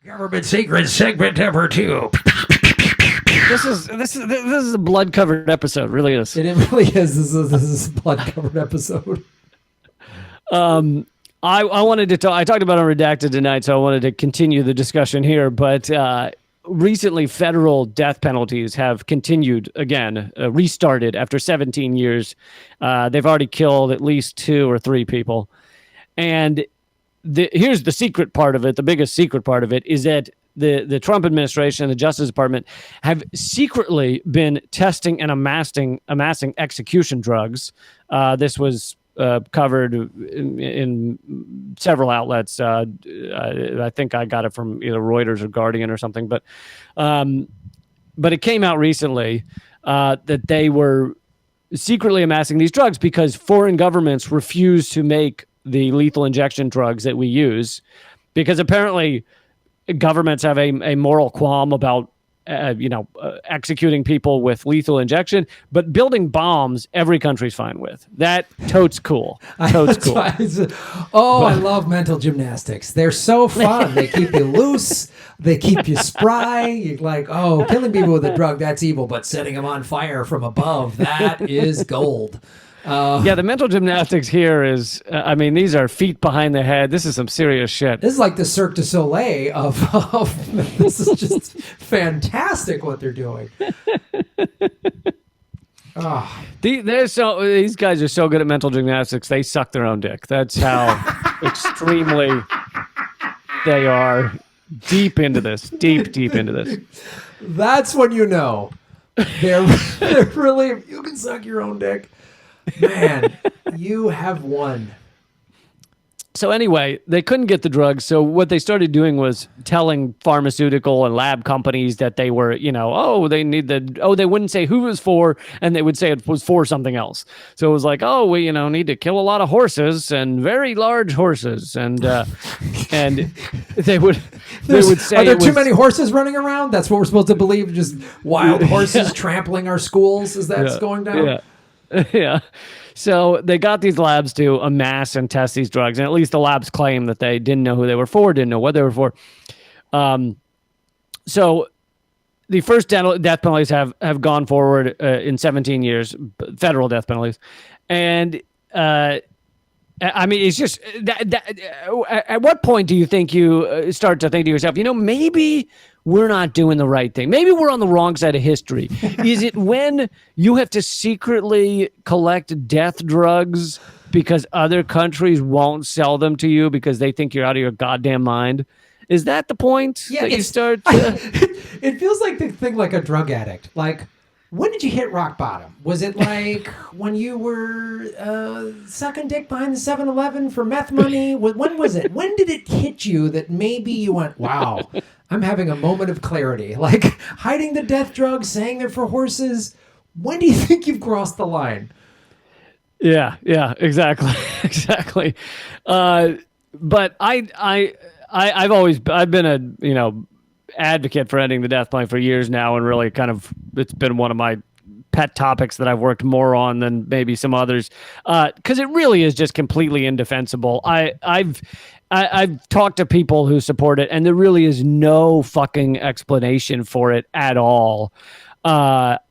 Government secret segment number 2. This is a blood covered episode. Really is. It really is. This is a blood covered episode. I wanted to talk. I talked about Unredacted tonight, so I wanted to continue the discussion here. But recently, federal death penalties have continued again, restarted after 17 years. They've already killed at least 2 or 3 people, and here's the secret part of it. The biggest secret part of it is that the Trump administration and the Justice Department have secretly been testing and amassing execution drugs. This was covered in several outlets. I think I got it from either Reuters or Guardian or something. But it came out recently that they were secretly amassing these drugs because foreign governments refuse to make the lethal injection drugs that we use, because apparently governments have a moral qualm about executing people with lethal injection, but building bombs every country's fine with. That totes cool. Totes cool. I love mental gymnastics. They're so fun. They keep you loose. They keep you spry. You're like, oh, killing people with a drug, that's evil, but setting them on fire from above, that is gold. Yeah, the mental gymnastics here is, these are feet behind the head. This is some serious shit. This is like the Cirque du Soleil of this is just fantastic what they're doing. These guys are so good at mental gymnastics, they suck their own dick. That's how extremely they are deep into this. Deep into this. That's when you know. They're really, you can suck your own dick. Man, you have won. So anyway, they couldn't get the drugs. So what they started doing was telling pharmaceutical and lab companies that they were, they wouldn't say who it was for, and they would say it was for something else. So it was like, we, need to kill a lot of horses and very large horses. And and they would say, are there too many horses running around? That's what we're supposed to believe. Just wild horses trampling our schools as that's going down. Yeah. Yeah. So they got these labs to amass and test these drugs, and at least the labs claim that they didn't know who they were for, didn't know what they were for. So the first death penalties have gone forward in 17 years, federal death penalties. And it's just at what point do you think you start to think to yourself, maybe we're not doing the right thing? Maybe we're on the wrong side of history. Is it when you have to secretly collect death drugs because other countries won't sell them to you because they think you're out of your goddamn mind? Is that the point that you start? It feels like the thing like a drug addict. Like, when did you hit rock bottom? Was it like when you were sucking dick behind the 7-Eleven for meth money? When was it? When did it hit you that maybe you went, wow, I'm having a moment of clarity? Like hiding the death drugs, saying they're for horses. When do you think you've crossed the line? Yeah, exactly. Exactly. But I've been a, advocate for ending the death penalty for years now, and really it's been one of my pet topics that I've worked more on than maybe some others, because it really is just completely indefensible. I've talked to people who support it, and there really is no fucking explanation for it at all. You have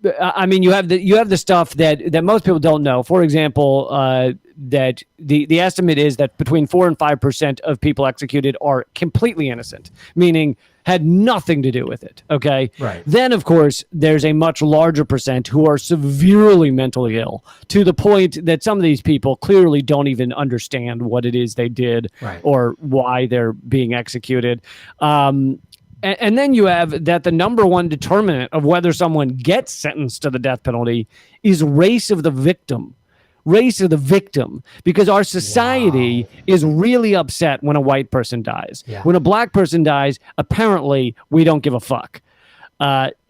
the stuff that most people don't know. For example, that the estimate is that between 4 and 5% of people executed are completely innocent, meaning had nothing to do with it. Okay. Right. Then, of course, there's a much larger percent who are severely mentally ill, to the point that some of these people clearly don't even understand what it is they did, right, or why they're being executed. And then you have that the number one determinant of whether someone gets sentenced to the death penalty is race of the victim. Because our society is really upset when a white person dies. Yeah. When a black person dies, apparently we don't give a fuck.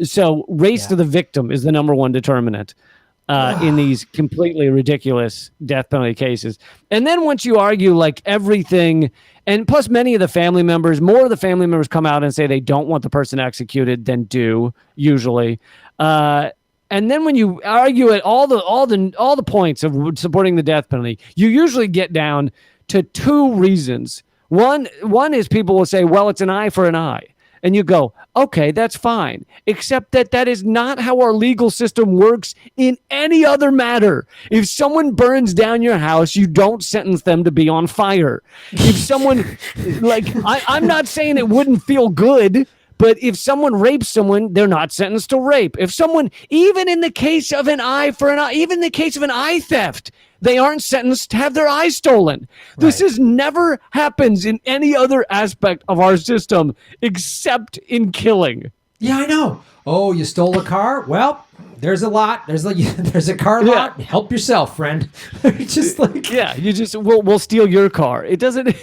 So race to the victim is the number one determinant in these completely ridiculous death penalty cases. And then once you argue like everything, and plus more of the family members come out and say they don't want the person executed than do, usually. And then when you argue at all the points of supporting the death penalty, you usually get down to 2 reasons One is people will say, well, it's an eye for an eye. And you go, okay, that's fine. Except that is not how our legal system works in any other matter. If someone burns down your house, you don't sentence them to be on fire. If someone, I'm not saying it wouldn't feel good, but if someone rapes someone, they're not sentenced to rape. If someone, even in the case of an eye for an eye, even in the case of an eye theft, they aren't sentenced to have their eye stolen. Right. This is never happens in any other aspect of our system except in killing. Yeah, I know. Oh, you stole a car? Well, there's a lot. There's a car lot. Help yourself, friend. Just like we'll steal your car. It doesn't.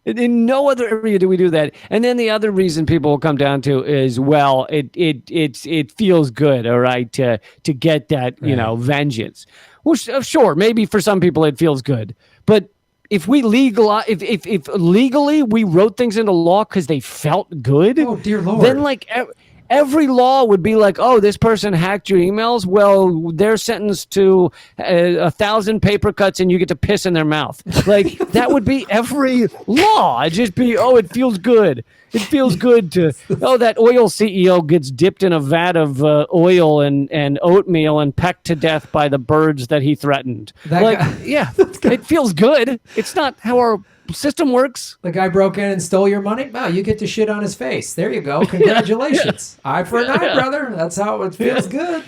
In no other area do we do that. And then the other reason people will come down to is, well, it feels good, all right, to get that vengeance. Well, sure, maybe for some people it feels good, but if we if legally we wrote things into law because they felt good, oh dear Lord, then every law would be like, oh, this person hacked your emails. Well, they're sentenced to 1,000 paper cuts and you get to piss in their mouth. Like that would be every law. It'd just be, oh, it feels good. It feels good to, oh, that oil CEO gets dipped in a vat of oil and oatmeal and pecked to death by the birds that he threatened. It feels good. It's not how our system works. The guy broke in and stole your money? Wow, you get to shit on his face. There you go. Congratulations. Eye for an eye, brother. That's how it feels good.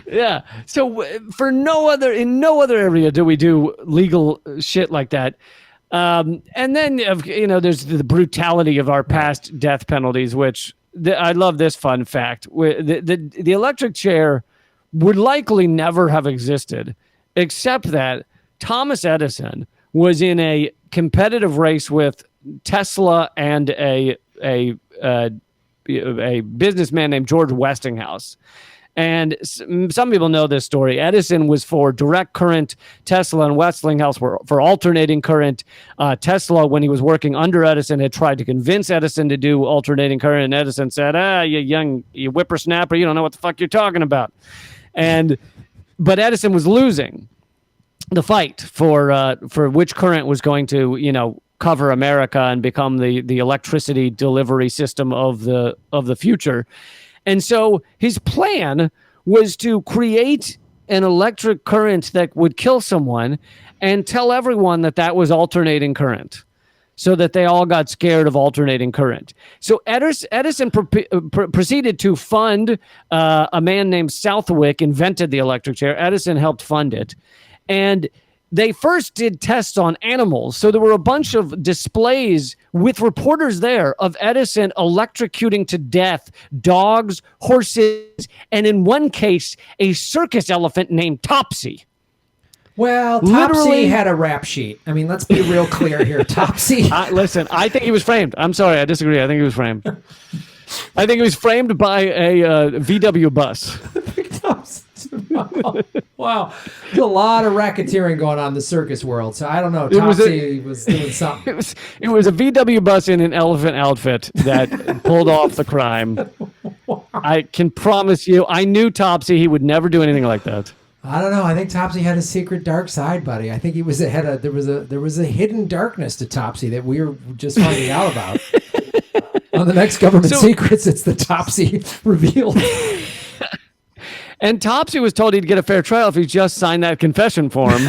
Yeah. So in no other area do we do legal shit like that. And then, there's the brutality of our past death penalties, which I love this fun fact. The electric chair would likely never have existed, except that Thomas Edison was in a competitive race with Tesla and a businessman named George Westinghouse. And some people know this story. Edison was for direct current. Tesla and Westinghouse were for alternating current. Tesla, when he was working under Edison, had tried to convince Edison to do alternating current. And Edison said, you whippersnapper, you don't know what the fuck you're talking about. But Edison was losing the fight for which current was going to, cover America and become the electricity delivery system of the future. And so his plan was to create an electric current that would kill someone and tell everyone that was alternating current so that they all got scared of alternating current. So Edison proceeded to fund a man named Southwick, invented the electric chair. Edison helped fund it. And they first did tests on animals. So there were a bunch of displays with reporters there of Edison electrocuting to death dogs, horses, and in one case, a circus elephant named Topsy. Well, Topsy had a rap sheet. I mean, let's be real clear here. Topsy. Listen, I think he was framed. I'm sorry, I disagree. I think he was framed. I think he was framed by a VW bus. Wow. There's a lot of racketeering going on in the circus world. So I don't know. Topsy was doing something. It was a VW bus in an elephant outfit that pulled off the crime. Wow. I can promise you, I knew Topsy. He would never do anything like that. I don't know. I think Topsy had a secret dark side, buddy. I think there was a hidden darkness to Topsy that we were just finding out about. On the next Government Secrets, it's the Topsy revealed. And Topsy was told he'd get a fair trial if he just signed that confession form.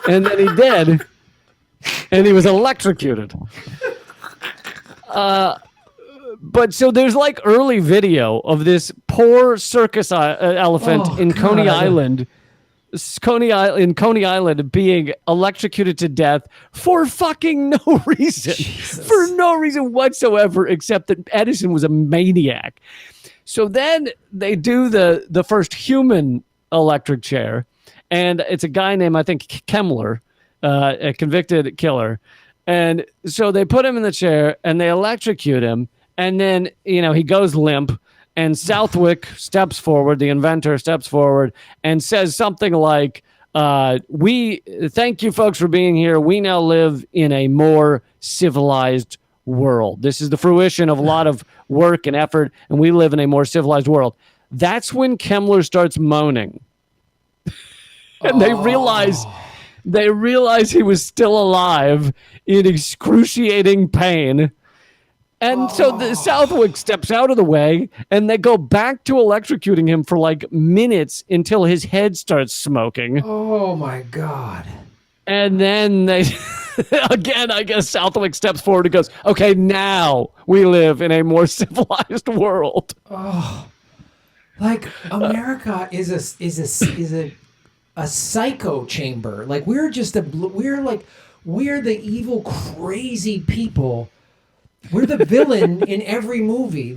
And then he did. And he was electrocuted. But so there's like early video of this poor circus elephant in Coney Island. In Coney Island being electrocuted to death for fucking no reason. Jesus. For no reason whatsoever, except that Edison was a maniac. So then they do the first human electric chair, and it's a guy named, I think, Kemmler, a convicted killer. And so they put him in the chair, and they electrocute him, and then, he goes limp, and Southwick steps forward, the inventor steps forward, and says something like, we thank you folks for being here. We now live in a more civilized world. This is the fruition of a lot of work and effort, and we live in a more civilized world. That's when Kemmler starts moaning. And they realize They realize he was still alive in excruciating pain. And so the Southwick steps out of the way, and they go back to electrocuting him for like minutes until his head starts smoking. Oh my God. And then they, again, I guess Southwick steps forward and goes, okay, now we live in a more civilized world. Oh, like America is a psycho chamber. Like we're the evil, crazy people. We're the villain in every movie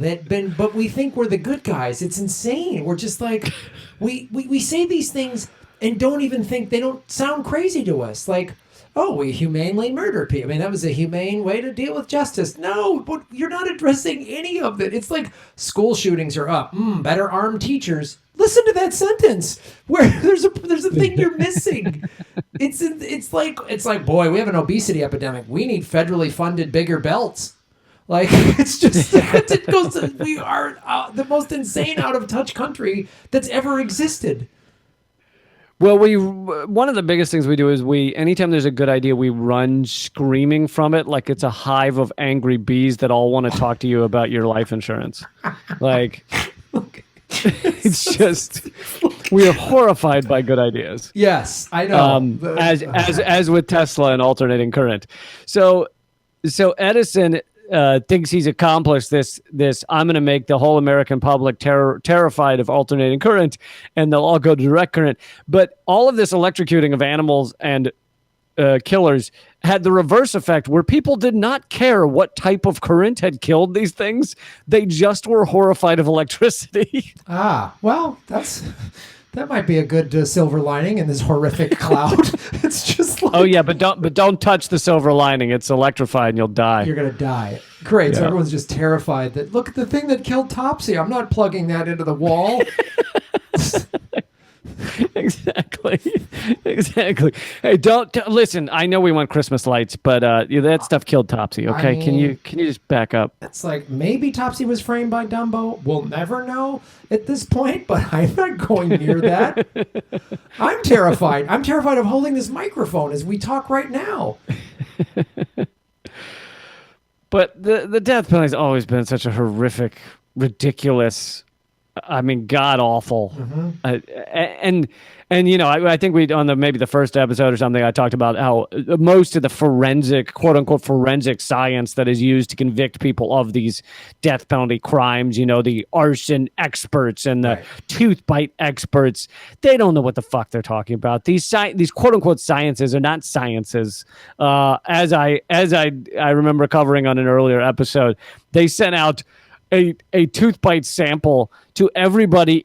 but we think we're the good guys. It's insane. We're just like, we say these things and don't even think, they don't sound crazy to us. Like, oh, we humanely murder people. I mean, that was a humane way to deal with justice. No, but you're not addressing any of it. It's like school shootings are up. Better armed teachers. Listen to that sentence where there's a thing you're missing. It's like, boy, we have an obesity epidemic. We need federally funded bigger belts. Like, it's just, it goes to, we are the most insane, out of touch country that's ever existed. Well, one of the biggest things we do is anytime there's a good idea, we run screaming from it like it's a hive of angry bees that all want to talk to you about your life insurance. Like, it's just, we are horrified by good ideas. Yes, I know. As with Tesla and alternating current. So Edison thinks he's accomplished this I'm going to make the whole American public terrified of alternating current, and they'll all go to direct current. But all of this electrocuting of animals and killers had the reverse effect, where people did not care what type of current had killed these things. They just were horrified of electricity. Well, that might be a good silver lining in this horrific cloud. It's just like, oh yeah, but don't touch the silver lining. It's electrified and you'll die. You're gonna die. Great. Yeah. So everyone's just terrified that, look at the thing that killed Topsy. I'm not plugging that into the wall. Exactly. Hey, don't listen. I know we want Christmas lights, but that stuff killed Topsy. Okay, I can mean, you just back up? It's like, maybe Topsy was framed by Dumbo. We'll never know at this point, but I'm not going near that. I'm terrified. I'm terrified of holding this microphone as we talk right now. But the death penalty has always been such a horrific, ridiculous, I mean, god awful. And I think we on maybe the first episode or something, I talked about how most of the forensic, quote unquote, forensic science that is used to convict people of these death penalty crimes, the arson experts and the tooth bite experts, they don't know what the fuck they're talking about. These quote unquote sciences are not sciences. As I remember covering on an earlier episode, they sent out a tooth bite sample to everybody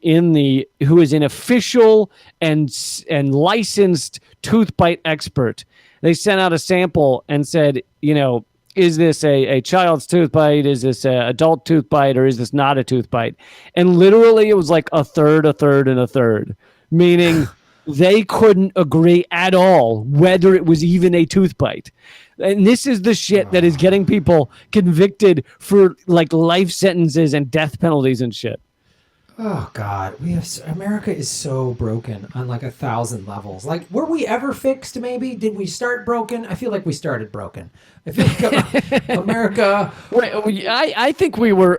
who is an official and licensed tooth bite expert. They sent out a sample and said, is this a child's tooth bite? Is this an adult tooth bite? Or is this not a tooth bite? And literally it was like a third, and a third, meaning they couldn't agree at all whether it was even a tooth bite. And this is the shit that is getting people convicted for like life sentences and death penalties and shit. Oh God, America is so broken on like 1,000 levels. Like, were we ever fixed? Maybe did we start broken? I feel like we started broken. I feel like America. I think we were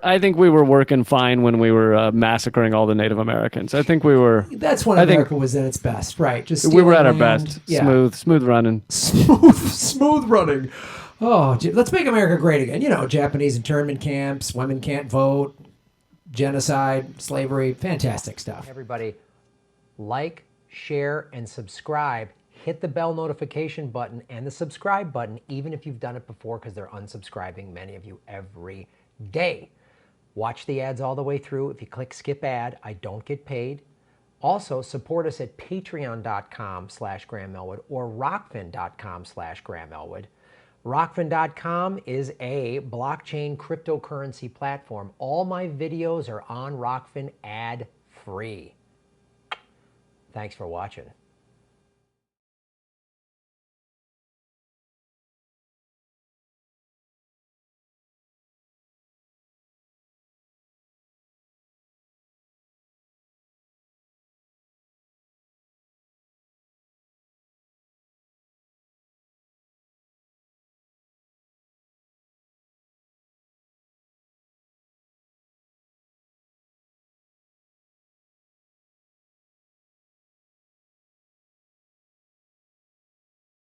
working fine when we were massacring all the Native Americans. I think we were. That's when America was at its best, right? Just we were at land. Our best. Yeah. Smooth running. Smooth running. Oh, let's make America great again. Japanese internment camps, women can't vote. Genocide, slavery, fantastic stuff. Everybody, like, share, and subscribe. Hit the bell notification button and the subscribe button, even if you've done it before, because they're unsubscribing, many of you, every day. Watch the ads all the way through. If you click skip ad, I don't get paid. Also, support us at patreon.com/Graham Elwood or rockfin.com/Graham Elwood. Rockfin.com is a blockchain cryptocurrency platform. All my videos are on Rockfin ad-free. Thanks for watching.